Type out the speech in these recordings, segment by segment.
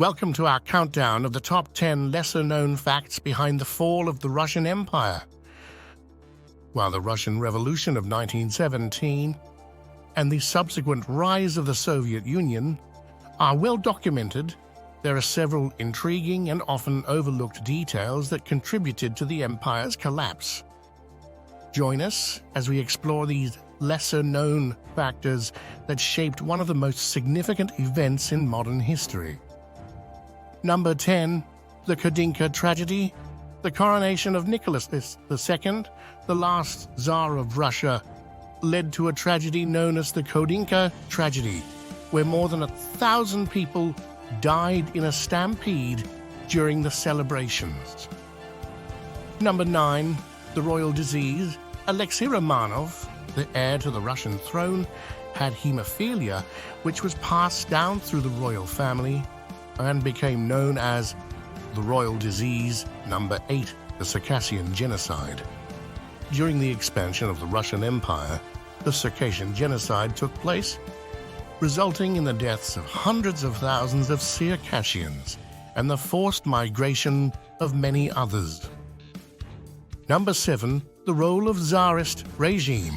Welcome to our countdown of the top 10 lesser-known facts behind the fall of the Russian Empire. While the Russian Revolution of 1917 and the subsequent rise of the Soviet Union are well documented, there are several intriguing and often overlooked details that contributed to the empire's collapse. Join us as we explore these lesser-known factors that shaped one of the most significant events in modern history. Number 10. The Khodynka Tragedy. The coronation of Nicholas II, the last Tsar of Russia, led to a tragedy known as the Khodynka Tragedy, where more than 1,000 people died in a stampede during the celebrations. Number 9. The royal disease. Alexei Romanov, the heir to the Russian throne, had hemophilia, which was passed down through the royal family and became known as the royal disease. Number 8. The Circassian Genocide. During the expansion of the Russian Empire, the Circassian Genocide took place, resulting in the deaths of hundreds of thousands of Circassians and the forced migration of many others. Number 7. The role of Tsarist regime.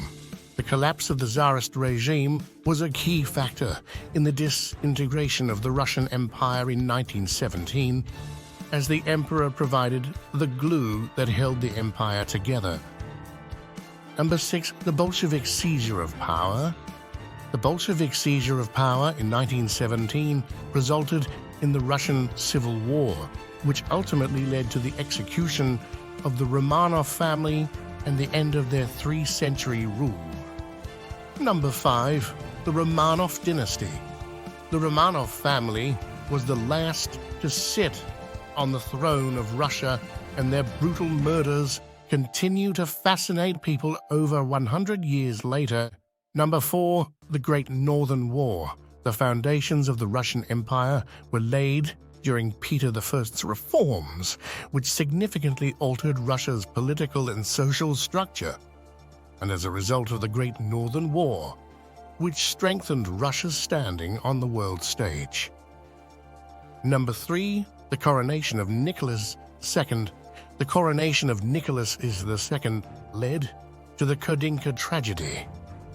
The collapse of the Tsarist regime was a key factor in the disintegration of the Russian Empire in 1917, as the emperor provided the glue that held the empire together. Number 6. The Bolshevik seizure of power. The Bolshevik seizure of power in 1917 resulted in the Russian Civil War, which ultimately led to the execution of the Romanov family and the end of their 3-century rule. Number 5. The Romanov dynasty. The Romanov family was the last to sit on the throne of Russia, and their brutal murders continue to fascinate people over 100 years later. Number 4. The Great Northern War. The foundations of the Russian Empire were laid during Peter I's reforms, which significantly altered Russia's political and social structure, and as a result of the Great Northern War, which strengthened Russia's standing on the world stage. Number 3. The coronation of Nicholas II. The coronation of Nicholas II led to the Khodynka Tragedy,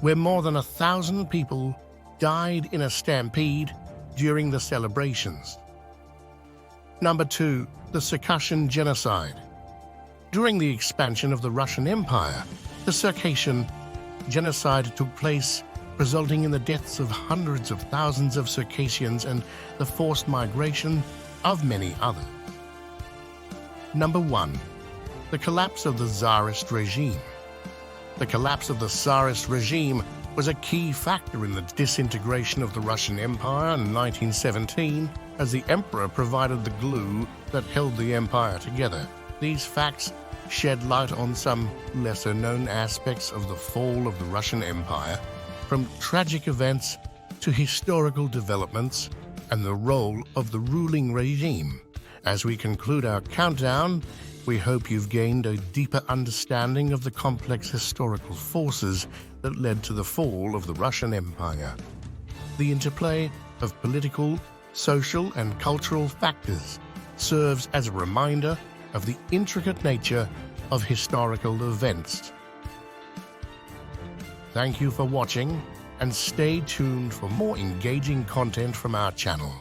where more than 1,000 people died in a stampede during the celebrations. Number 2. The Circassian Genocide. During the expansion of the Russian Empire, the Circassian Genocide took place, resulting in the deaths of hundreds of thousands of Circassians and the forced migration of many others. Number 1. The collapse of the Tsarist regime. The collapse of the Tsarist regime was a key factor in the disintegration of the Russian Empire in 1917, as the emperor provided the glue that held the empire together. These facts shed light on some lesser-known aspects of the fall of the Russian Empire, from tragic events to historical developments and the role of the ruling regime. As we conclude our countdown, we hope you've gained a deeper understanding of the complex historical forces that led to the fall of the Russian Empire. The interplay of political, social, and cultural factors serves as a reminder of the intricate nature of historical events. Thank you for watching, and stay tuned for more engaging content from our channel.